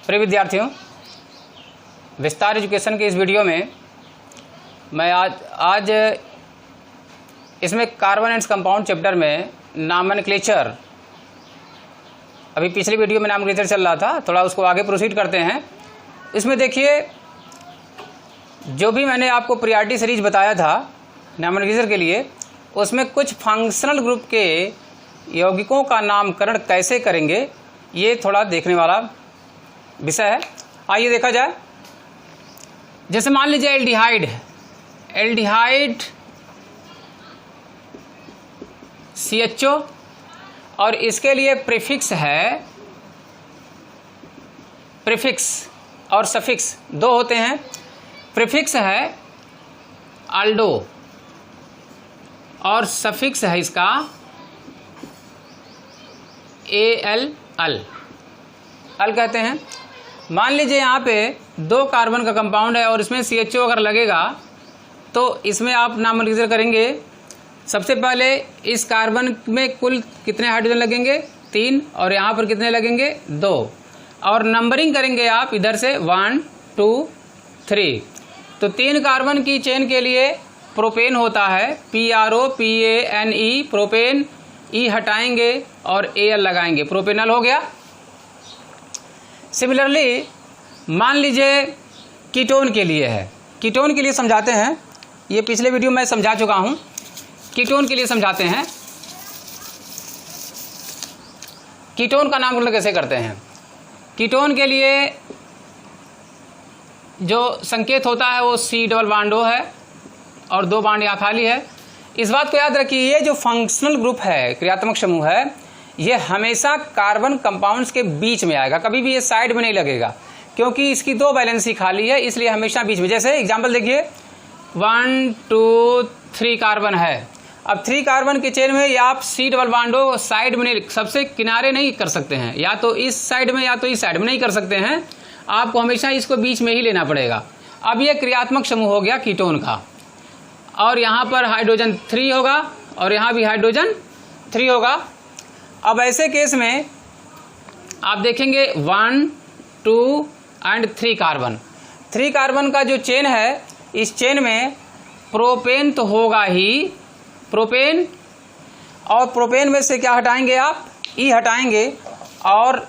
प्रिय विद्यार्थियों, विस्तार एजुकेशन के इस वीडियो में मैं आज इसमें कार्बन एंड कंपाउंड चैप्टर में नॉमेनक्लेचर, अभी पिछली वीडियो में नॉमेनक्लेचर चल रहा था, थोड़ा उसको आगे प्रोसीड करते हैं। इसमें देखिए, जो भी मैंने आपको प्रियॉरिटी सीरीज बताया था नॉमेनक्लेचर के लिए, उसमें कुछ फंक्शनल ग्रुप के यौगिकों का नामकरण कैसे करेंगे, ये थोड़ा देखने वाला विषय है। आइए देखा जाए। जैसे मान लीजिए एल्डिहाइड CHO, और इसके लिए प्रीफिक्स है, प्रीफिक्स और सफिक्स दो होते हैं। प्रीफिक्स है आल्डो और सफिक्स है इसका AL, अल कहते हैं। मान लीजिए यहाँ पे 2 कार्बन का कंपाउंड है और इसमें CHO अगर लगेगा तो इसमें आप नॉमेनक्लेचर करेंगे। सबसे पहले इस कार्बन में कुल कितने हाइड्रोजन लगेंगे, 3, और यहाँ पर कितने लगेंगे, 2, और नंबरिंग करेंगे आप इधर से 1 2 3। तो 3 कार्बन की चेन के लिए प्रोपेन होता है, PROPANE, प्रोपेन, E हटाएंगे और AL लगाएंगे, प्रोपेनल हो गया। सिमिलरली मान लीजिए कीटोन के लिए है, कीटोन के लिए समझाते हैं। ये पिछले वीडियो में समझा चुका हूँ। कीटोन के लिए समझाते हैं। कीटोन का नामकरण कैसे करते हैं। कीटोन के लिए जो संकेत होता है वो C डबल बॉन्ड O है और 2 बॉन्ड यहाँ खाली है। इस बात को याद रखिए, ये जो फंक्शनल ग्रुप है, क्रियात्मक समूह है, ये हमेशा कार्बन कंपाउंड्स के बीच में आएगा, कभी भी ये साइड में नहीं लगेगा, क्योंकि इसकी 2 वैलेंसी खाली है, इसलिए हमेशा बीच में। जैसे एग्जांपल देखिए, 1 2 3 कार्बन है। अब 3 कार्बन के चेन में या आप C double bond O side में नहीं, सबसे किनारे नहीं कर सकते हैं, या तो इस साइड में या तो इस साइड में नहीं कर सकते हैं, आपको हमेशा इसको बीच में ही लेना पड़ेगा। अब ये क्रियात्मक समूह हो गया कीटोन का, और यहाँ पर हाइड्रोजन 3 होगा और यहाँ भी हाइड्रोजन 3 होगा। अब ऐसे केस में आप देखेंगे 1 2 एंड 3 कार्बन, 3 कार्बन का जो चेन है, इस चेन में प्रोपेन तो होगा ही, प्रोपेन, और प्रोपेन में से क्या हटाएंगे आप, E हटाएंगे और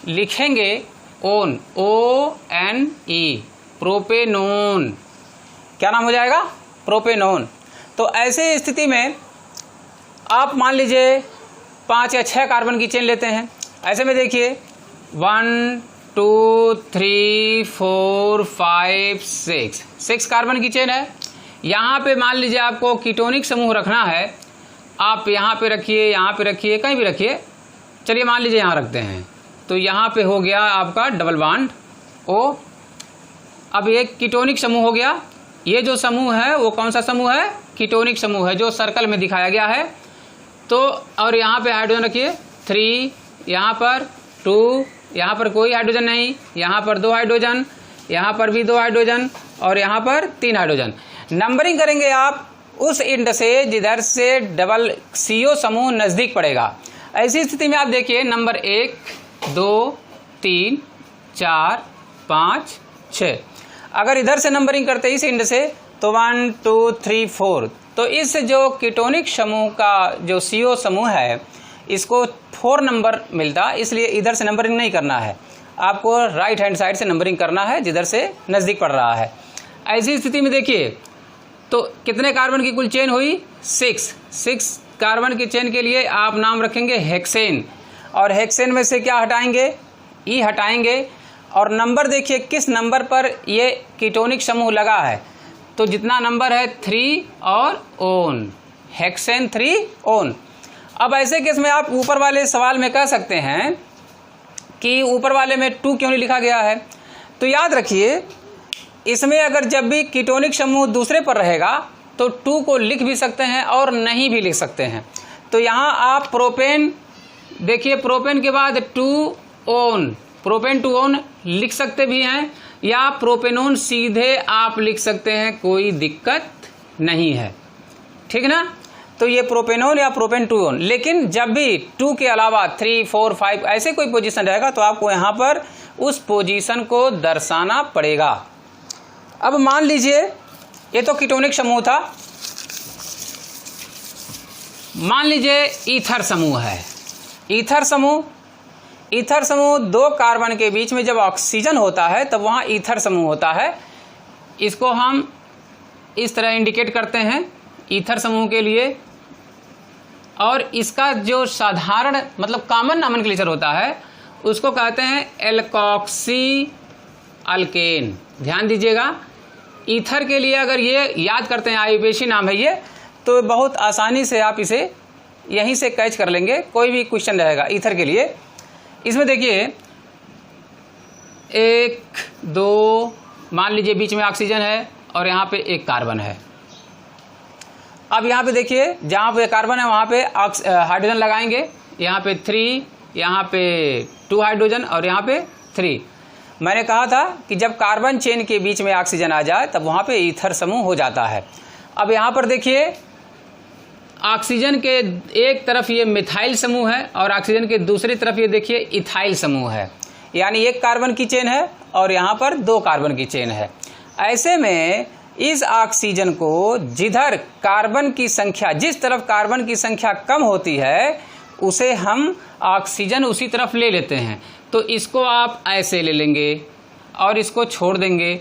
लिखेंगे ओन, ONE, प्रोपेनोन। क्या नाम हो जाएगा, प्रोपेनोन। तो ऐसे स्थिति में आप मान लीजिए 5 या 6 कार्बन की चेन लेते हैं। ऐसे में देखिए 1 2 3 4 5 6 कार्बन की चेन है। यहाँ पे मान लीजिए आपको कीटोनिक समूह रखना है, आप यहाँ पे रखिए, यहाँ पे रखिए, कहीं भी रखिए। चलिए मान लीजिए यहाँ रखते हैं, तो यहाँ पे हो गया आपका डबल बॉन्ड O। अब ये कीटोनिक समूह हो गया। ये जो समूह है वो कौन सा समूह है, कीटोनिक समूह है, जो सर्कल में दिखाया गया है। तो और यहाँ पे हाइड्रोजन रखिए 3, यहाँ पर 2, यहाँ पर कोई हाइड्रोजन नहीं, यहाँ पर 2 हाइड्रोजन, यहाँ पर भी 2 हाइड्रोजन, और यहाँ पर 3 हाइड्रोजन। नंबरिंग करेंगे आप उस एंड से जिधर से डबल CO समूह नज़दीक पड़ेगा। ऐसी स्थिति में आप देखिए नंबर 1 2 3 4 5 6। अगर इधर से नंबरिंग करते इस एंड से तो 1 2 3 4, तो इस जो कीटोनिक समूह का जो CO समूह है, इसको 4 नंबर मिलता, इसलिए इधर से नंबरिंग नहीं करना है, आपको राइट हैंड साइड से नंबरिंग करना है जिधर से नज़दीक पड़ रहा है। ऐसी स्थिति में देखिए, तो कितने कार्बन की कुल चेन हुई, 6 कार्बन की चेन के लिए आप नाम रखेंगे हेक्सेन, और हेक्सेन में से क्या हटाएंगे, E हटाएंगे, और नंबर देखिए किस नंबर पर ये कीटोनिक समूह लगा है, तो जितना नंबर है 3 और ओन, हेक्सेन 3 ओन। अब ऐसे केस में आप ऊपर वाले सवाल में कह सकते हैं कि ऊपर वाले में 2 क्यों नहीं लिखा गया है। तो याद रखिए, इसमें अगर जब भी कीटोनिक समूह दूसरे पर रहेगा तो 2 को लिख भी सकते हैं और नहीं भी लिख सकते हैं। तो यहाँ आप प्रोपेन देखिए, प्रोपेन के बाद 2 ओन, प्रोपेन 2 ओन लिख सकते भी हैं, या प्रोपेनोन सीधे आप लिख सकते हैं, कोई दिक्कत नहीं है, ठीक ना। तो ये प्रोपेनोन या प्रोपेन 2 ओन, लेकिन जब भी 2 के अलावा 3 4 5 ऐसे कोई पोजीशन रहेगा तो आपको यहाँ पर उस पोजीशन को दर्शाना पड़ेगा। अब मान लीजिए ये तो कीटोनिक समूह था, मान लीजिए ईथर समूह है। ईथर समूह 2 कार्बन के बीच में जब ऑक्सीजन होता है तब वहाँ ईथर समूह होता है। इसको हम इस तरह इंडिकेट करते हैं ईथर समूह के लिए, और इसका जो साधारण मतलब कॉमन नॉमेनक्लेचर होता है उसको कहते हैं एल्कोक्सी अल्केन। ध्यान दीजिएगा, ईथर के लिए अगर ये याद करते हैं आईयूपीएसी नाम है ये, तो बहुत आसानी से आप इसे यहीं से कैच कर लेंगे, कोई भी क्वेश्चन रहेगा ईथर के लिए। इसमें देखिए 1 2 मान लीजिए बीच में ऑक्सीजन है और यहाँ पे एक कार्बन है। अब यहाँ पे देखिए जहाँ पे कार्बन है वहाँ पे हाइड्रोजन लगाएंगे, यहाँ पे 3, यहाँ पे 2 हाइड्रोजन और यहाँ पे 3। मैंने कहा था कि जब कार्बन चेन के बीच में ऑक्सीजन आ जाए तब वहाँ पे ईथर समूह हो जाता है। अब यहाँ पर देखिए ऑक्सीजन के एक तरफ ये मिथाइल समूह है और ऑक्सीजन के दूसरी तरफ ये देखिए इथाइल समूह है, यानी एक कार्बन की चेन है और यहाँ पर 2 कार्बन की चेन है। ऐसे में इस ऑक्सीजन को जिधर कार्बन की संख्या, जिस तरफ कार्बन की संख्या कम होती है उसे हम ऑक्सीजन उसी तरफ ले लेते हैं। तो इसको आप ऐसे ले लेंगे और इसको छोड़ देंगे,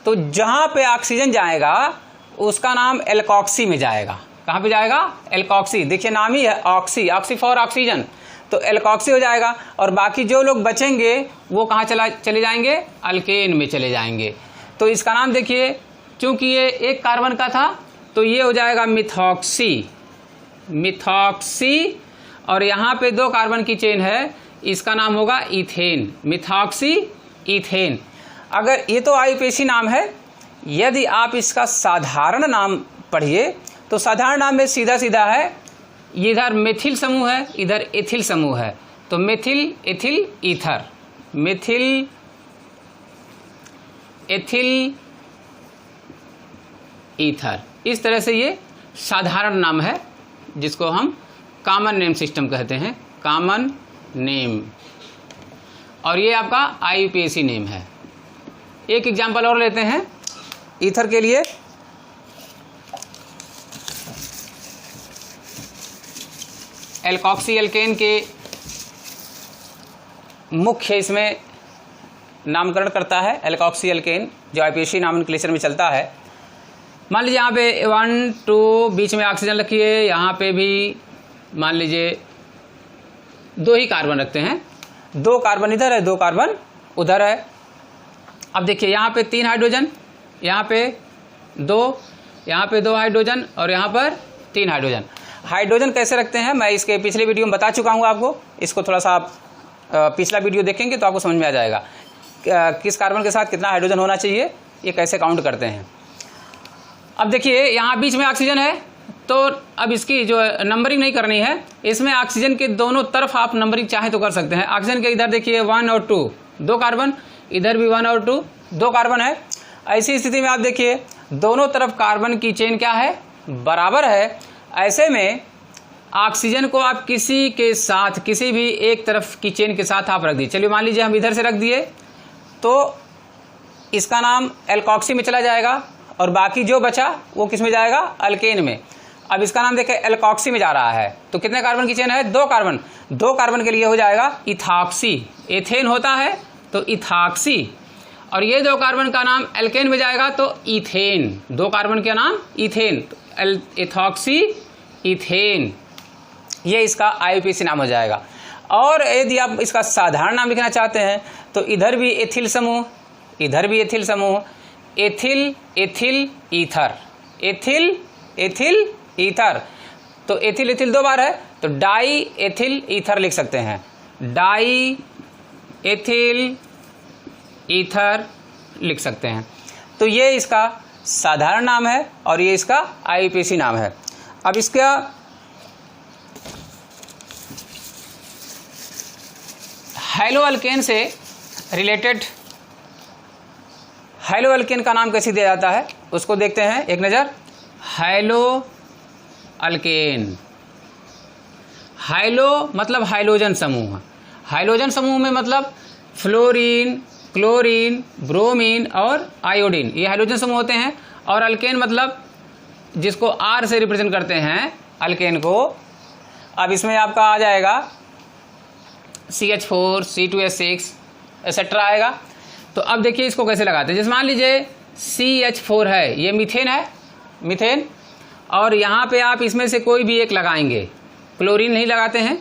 तो जहाँ पे ऑक्सीजन जाएगा उसका नाम एल्कोक्सी में जाएगा। कहाँ पे जाएगा? एल्कोक्सी। देखिए नाम ही है ऑक्सी, ऑक्सी फॉर ऑक्सीजन, तो एल्कोक्सी हो जाएगा। और बाकी जो लोग बचेंगे वो कहाँ चले जाएंगे? अल्केन में चले जाएंगे। तो इसका नाम देखिए, क्योंकि ये एक कार्बन का था तो ये हो जाएगा मिथॉक्सी, मिथॉक्सी। और यहाँ पे 2 कार्बन की चेन है, इसका नाम होगा इथेन, मिथॉक्सी इथेन। अगर ये तो आईयूपीएसी नाम है, यदि आप इसका साधारण नाम पढ़िए तो साधारण नाम में सीधा सीधा है, इधर मेथिल समूह है इधर एथिल समूह है, तो methyl ethyl ether, methyl ethyl ether. इस तरह से ये साधारण नाम है जिसको हम कॉमन नेम सिस्टम कहते हैं, कॉमन नेम। और ये आपका आईयूपीएसी नेम है। एक एग्जांपल और लेते हैं ईथर के लिए। एल्कोक्सी अल्केन के मुख्य इसमें नामकरण करता है एल्कोक्सी अल्केन, जो आईयूपीएसी नॉमेनक्लेचर में चलता है। मान लीजिए यहाँ पे 1 2 बीच में ऑक्सीजन रखिए, यहाँ पे भी मान लीजिए 2 ही कार्बन रखते हैं, 2 कार्बन इधर है 2 कार्बन उधर है। अब देखिए यहाँ पे 3 हाइड्रोजन, यहाँ पे 2, यहाँ पे 2 हाइड्रोजन और यहाँ पर 3 हाइड्रोजन। हाइड्रोजन कैसे रखते हैं मैं इसके पिछले वीडियो में बता चुका हूँ आपको, इसको थोड़ा सा आप पिछला वीडियो देखेंगे तो आपको समझ में आ जाएगा किस कार्बन के साथ कितना हाइड्रोजन होना चाहिए, ये कैसे काउंट करते हैं। अब देखिए यहाँ बीच में ऑक्सीजन है तो अब इसकी जो नंबरिंग नहीं करनी है, इसमें ऑक्सीजन के दोनों तरफ आप नंबरिंग चाहे तो कर सकते हैं। ऑक्सीजन के इधर देखिए 1 और 2 2 कार्बन, इधर भी 1 और 2 2 कार्बन है। ऐसी स्थिति में आप देखिए दोनों तरफ कार्बन की चेन क्या है? बराबर है। ऐसे में ऑक्सीजन को आप किसी के साथ, किसी भी एक तरफ की चेन के साथ आप रख दिए। चलिए मान लीजिए हम इधर से रख दिए तो इसका नाम एल्कोक्सी में चला जाएगा और बाकी जो बचा वो किस में जाएगा? अल्केन में। अब इसका नाम देखें एल्कोक्सी में जा रहा है, तो कितने कार्बन की चेन है? 2 कार्बन। 2 कार्बन के लिए हो जाएगा इथॉक्सी। एथेन होता है तो इथॉक्सी, और ये 2 कार्बन का नाम एल्केन में जाएगा तो इथेन। 2 कार्बन का नाम इथेन, तो इथॉक्सी इथेन, ये इसका आईयूपीएसी नाम हो जाएगा। और यदि आप इसका साधारण नाम लिखना चाहते हैं तो इधर भी एथिल समूह, इधर भी एथिल समूह, ethyl ethyl ether, ethyl ethyl ether. तो एथिल एथिल 2 बार है तो डाई एथिल ईथर लिख सकते हैं, डाई एथिल ईथर लिख सकते हैं। तो ये इसका साधारण नाम है और ये इसका आईयूपीएसी नाम है। अब इसका हैलो अल्केन से रिलेटेड हैलो अल्केन का नाम कैसे दिया जाता है उसको देखते हैं एक नज़र। हैलो अल्केन, हैलो मतलब हाइड्रोजन समूह, हाइड्रोजन समूह में मतलब फ्लोरीन, क्लोरीन, ब्रोमीन और आयोडीन, ये हाइड्रोजन समूह होते हैं। और अल्केन मतलब जिसको R से रिप्रेजेंट करते हैं अल्केन को। अब इसमें आपका आ जाएगा CH4, C2H6 एक्सेट्रा आएगा। तो अब देखिए इसको कैसे लगाते हैं। जैसे मान लीजिए CH4 है, ये मीथेन है, मीथेन, और यहाँ पे आप इसमें से कोई भी एक लगाएंगे, क्लोरीन नहीं लगाते हैं।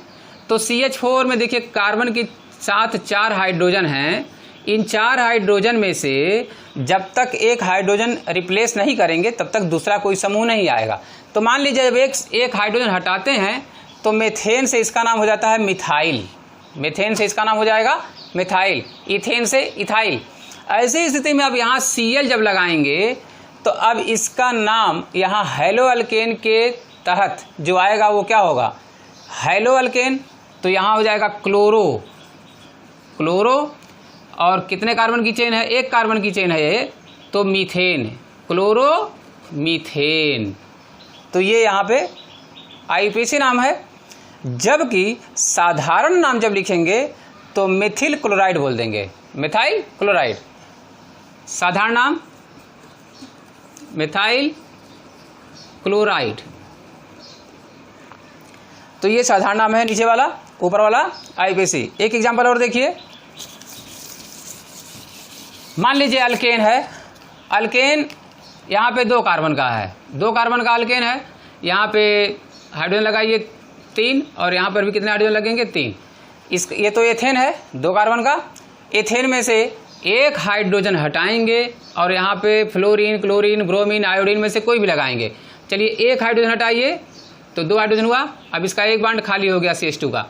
तो CH4 में देखिए कार्बन के साथ 4 हाइड्रोजन हैं। इन 4 हाइड्रोजन में से जब तक एक हाइड्रोजन रिप्लेस नहीं करेंगे तब तक दूसरा कोई समूह नहीं आएगा। तो मान लीजिए जब एक हाइड्रोजन हटाते हैं तो मेथेन से इसका नाम हो जाता है मिथाइल, मेथेन से इसका नाम हो जाएगा मिथाइल, इथेन से इथाइल। ऐसी स्थिति में अब यहाँ Cl जब लगाएंगे तो अब इसका नाम यहाँ हेलो अल्केन के तहत जो आएगा वो क्या होगा, हेलो अल्केन। तो यहाँ हो जाएगा क्लोरो, क्लोरो, और कितने कार्बन की चेन है, एक कार्बन की चेन है ये, तो मीथेन, क्लोरो मीथेन। तो ये यहाँ पे IUPAC नाम है। जबकि साधारण नाम जब लिखेंगे तो मिथिल क्लोराइड बोल देंगे, मिथाइल क्लोराइड। साधारण नाम मिथाइल क्लोराइड। तो ये साधारण नाम है नीचे वाला, ऊपर वाला IUPAC। एक एग्जांपल और देखिए, मान लीजिए अल्केन है, अल्केन यहाँ पे 2 कार्बन का है, 2 कार्बन का अल्केन है। यहाँ पे हाइड्रोजन लगाइए 3 और यहाँ पर भी कितने हाइड्रोजन लगेंगे, 3। ये तो एथेन है 2 कार्बन का। एथेन में से एक हाइड्रोजन हटाएंगे और यहाँ पे फ्लोरीन, क्लोरीन, ब्रोमीन, आयोडीन में से कोई भी लगाएंगे। चलिए एक हाइड्रोजन हटाइए तो 2 हाइड्रोजन हुआ। अब इसका एक बॉन्ड खाली हो गया CH2 का।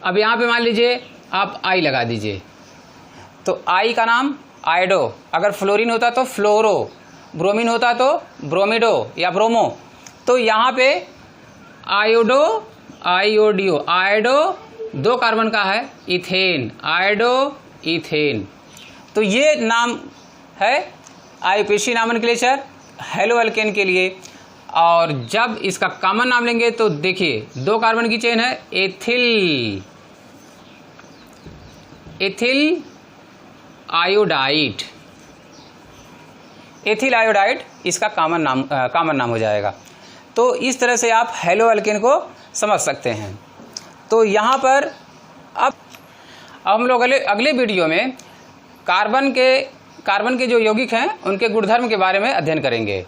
अब यहाँ पे मान लीजिए आप I लगा दीजिए, तो I का नाम आयोडो, अगर फ्लोरीन होता तो फ्लोरो, ब्रोमीन होता तो ब्रोमिडो या ब्रोमो। तो यहाँ पे आयोडो, आयोडियो, आयोडो 2 कार्बन का है, इथेन, आयोडो इथेन। तो ये नाम है IUPAC नॉमेनक्लेचर हेलो अल्केन के लिए। और जब इसका कॉमन नाम लेंगे तो देखिए 2 कार्बन की चेन है, ethyl, ethyl iodide, ethyl iodide इसका कॉमन नाम हो जाएगा। तो इस तरह से आप हेलो अल्केन को समझ सकते हैं। तो यहाँ पर अब हम लोग अगले वीडियो में कार्बन के जो यौगिक हैं उनके गुणधर्म के बारे में अध्ययन करेंगे।